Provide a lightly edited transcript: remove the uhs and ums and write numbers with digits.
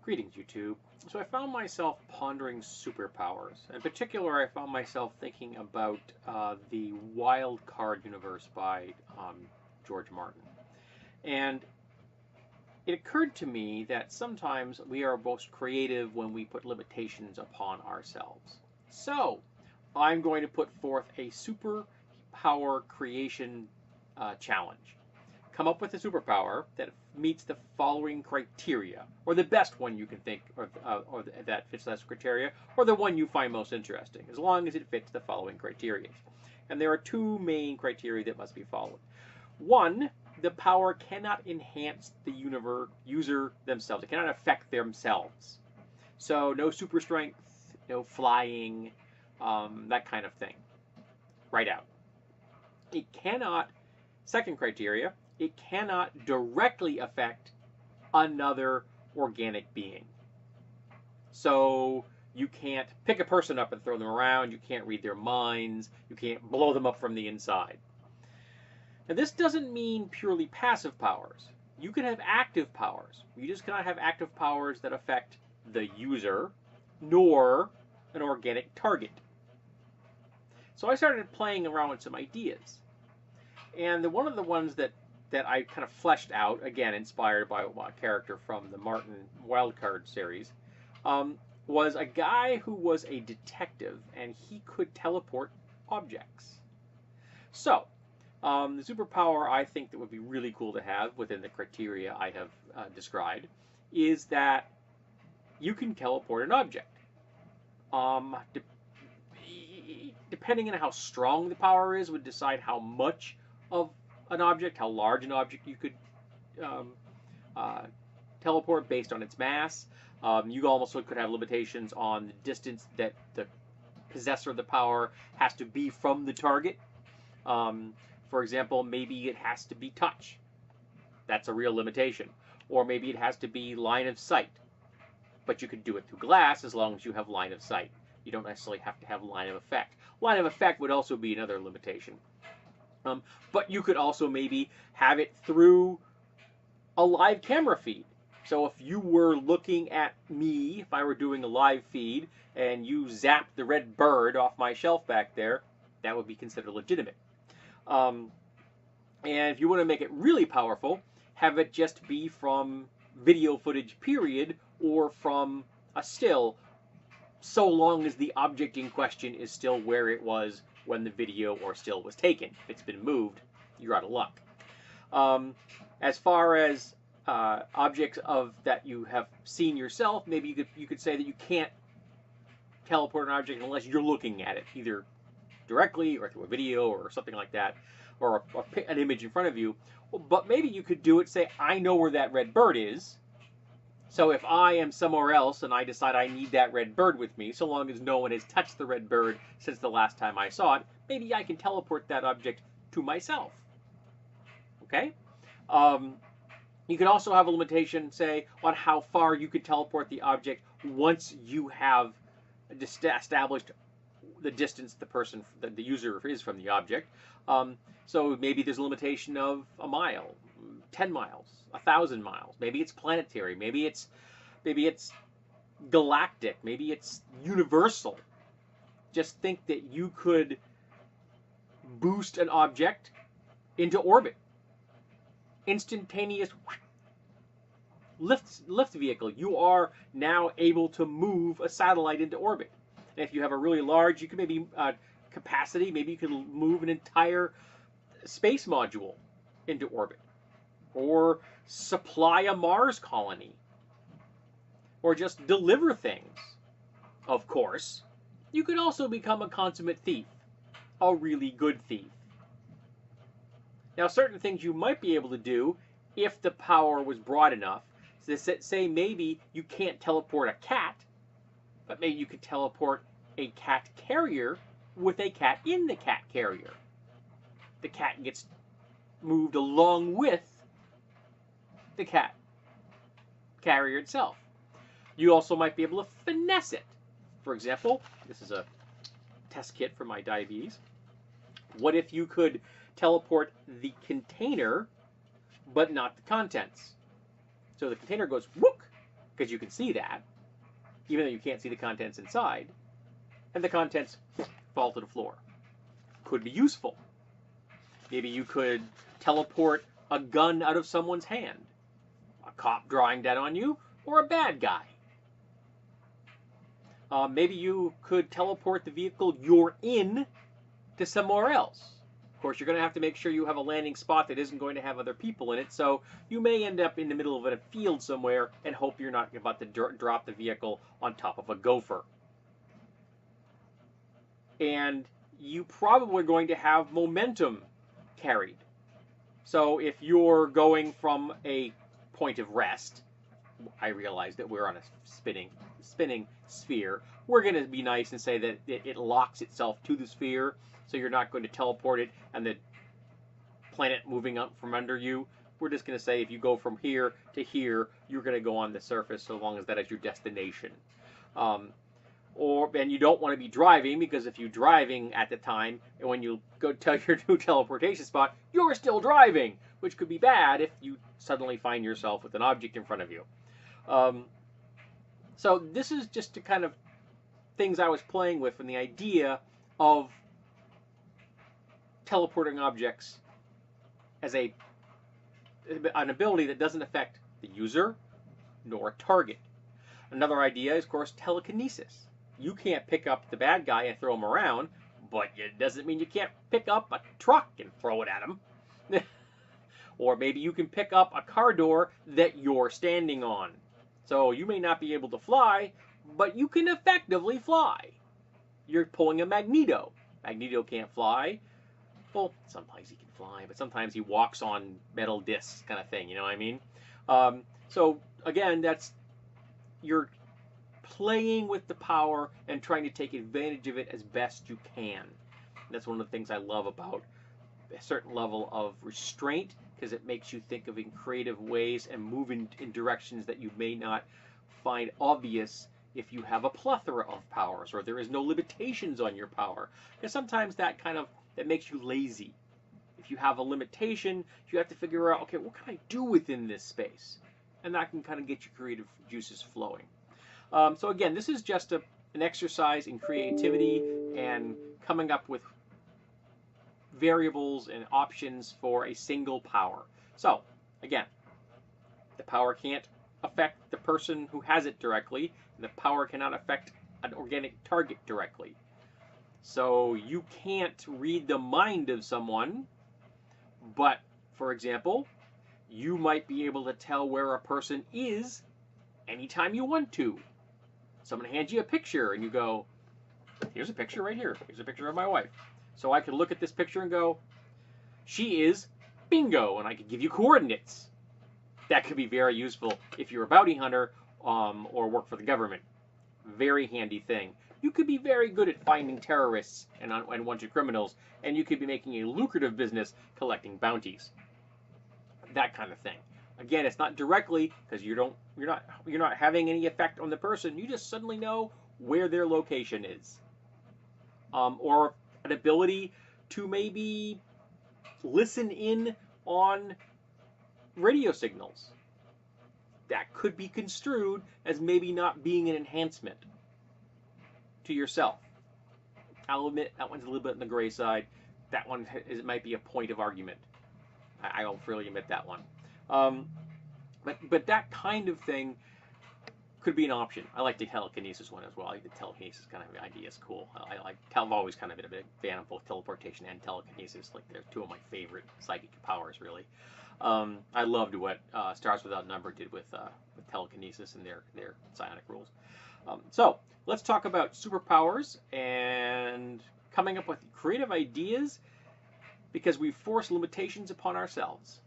Greetings, YouTube. So I found myself pondering superpowers. In particular, I found myself thinking about the Wild Card universe by George Martin. And it occurred to me that sometimes we are most creative when we put limitations upon ourselves. So I'm going to put forth a superpower creation challenge. Come up with a superpower that meets the following criteria, or the best one you can think, or that fits those criteria, or the one you find most interesting, as long as it fits the following criteria. And there are two main criteria that must be followed. One, the power cannot enhance the user themselves. It cannot affect themselves. So no super strength, no flying, that kind of thing. Right out. It cannot, second criteria, it cannot directly affect another organic being. So you can't pick a person up and throw them around. You can't read their minds. You can't blow them up from the inside. Now, this doesn't mean purely passive powers. You can have active powers. You just cannot have active powers that affect the user, nor an organic target. So I started playing around with some ideas. And one of the ones that I kind of fleshed out, again inspired by a character from the Martin Wildcard series, was a guy who was a detective, and he could teleport objects. So, the superpower I think that would be really cool to have within the criteria I have described is that you can teleport an object. Depending on how strong the power is, would decide how much of an object, how large an object you could teleport based on its mass. You also could have limitations on the distance that the possessor of the power has to be from the target. For example, maybe it has to be touch. That's a real limitation. Or maybe it has to be line of sight. But you could do it through glass as long as you have line of sight. You don't necessarily have to have line of effect. Line of effect would also be another limitation. But you could also maybe have it through a live camera feed. So if you were looking at me, if I were doing a live feed, and you zapped the red bird off my shelf back there, that would be considered legitimate. And if you want to make it really powerful, have it just be from video footage, period, or from a still, so long as the object in question is still where it was when the video or still was taken. If it's been moved, you're out of luck. As far as objects that you have seen yourself, maybe you could say that you can't teleport an object unless you're looking at it, either directly or through a video or something like that, or an image in front of you. But maybe you could do it, say, I know where that red bird is. So if I am somewhere else and I decide I need that red bird with me, so long as no one has touched the red bird since the last time I saw it, maybe I can teleport that object to myself. Okay? You could also have a limitation, say, on how far you could teleport the object once you have established the distance the user is from the object. So maybe there's a limitation of a mile, 10 miles, 1,000 miles. Maybe it's planetary. Maybe it's galactic. Maybe it's universal. Just think that you could boost an object into orbit. Instantaneous lift vehicle. You are now able to move a satellite into orbit. And if you have a really large, you can maybe capacity, maybe you can move an entire space module into orbit, or supply a Mars colony, or just deliver things. Of course, you could also become a consummate thief, a really good thief. Now, certain things you might be able to do if the power was broad enough. So say maybe you can't teleport a cat, but maybe you could teleport a cat carrier with a cat in the cat carrier. The cat gets moved along with the cat carrier itself. You also might be able to finesse it. For example, this is a test kit for my diabetes. What if you could teleport the container, but not the contents? So the container goes whoop, because you can see that, even though you can't see the contents inside, and the contents fall to the floor. Could be useful. Maybe you could teleport a gun out of someone's hand, a cop drawing that on you, or a bad guy. Maybe you could teleport the vehicle you're in to somewhere else. Of course, you're going to have to make sure you have a landing spot that isn't going to have other people in it, so you may end up in the middle of a field somewhere and hope you're not about to drop the vehicle on top of a gopher. And you probably are going to have momentum carried. So if you're going from a point of rest, I realize that we're on a spinning sphere. We're going to be nice and say that it locks itself to the sphere, so you're not going to teleport it and the planet moving up from under you. We're just going to say if you go from here to here, you're going to go on the surface so long as that is your destination. And you don't want to be driving, because if you're driving at the time, and when you go to your new teleportation spot, you're still driving, which could be bad if you suddenly find yourself with an object in front of you. So this is just the kind of things I was playing with, and the idea of teleporting objects as an ability that doesn't affect the user nor a target. Another idea is, of course, telekinesis. You can't pick up the bad guy and throw him around, but it doesn't mean you can't pick up a truck and throw it at him. Or maybe you can pick up a car door that you're standing on. So you may not be able to fly, but you can effectively fly. You're pulling a Magneto. Magneto can't fly. Well, sometimes he can fly, but sometimes he walks on metal discs, kind of thing, you know what I mean? So again, you're playing with the power and trying to take advantage of it as best you can. And that's one of the things I love about a certain level of restraint, because it makes you think of in creative ways and move in directions that you may not find obvious if you have a plethora of powers, or there is no limitations on your power. Because sometimes that makes you lazy. If you have a limitation, you have to figure out, okay, what can I do within this space? And that can kind of get your creative juices flowing. So again, this is just an exercise in creativity and coming up with variables and options for a single power. So again, the power can't affect the person who has it directly, and the power cannot affect an organic target directly. So you can't read the mind of someone, but for example, you might be able to tell where a person is anytime you want to. Someone hands you a picture and you go, here's a picture right here. Here's a picture of my wife. So I could look at this picture and go, she is bingo, and I could give you coordinates. That could be very useful if you're a bounty hunter or work for the government. Very handy thing. You could be very good at finding terrorists and unwanted criminals, and you could be making a lucrative business collecting bounties. That kind of thing. Again, it's not directly, because you're not having any effect on the person. You just suddenly know where their location is. Or an ability to maybe listen in on radio signals. That could be construed as maybe not being an enhancement to yourself. I'll admit that one's a little bit on the gray side. That one might be a point of argument. I don't really admit that one. But that kind of thing could be an option. I like the telekinesis one as well. I think the telekinesis kind of idea is cool. I've always kind of been a big fan of both teleportation and telekinesis. Like, they're two of my favorite psychic powers, really. I loved what Stars Without Number did with telekinesis and their psionic rules. So let's talk about superpowers and coming up with creative ideas, because we force limitations upon ourselves.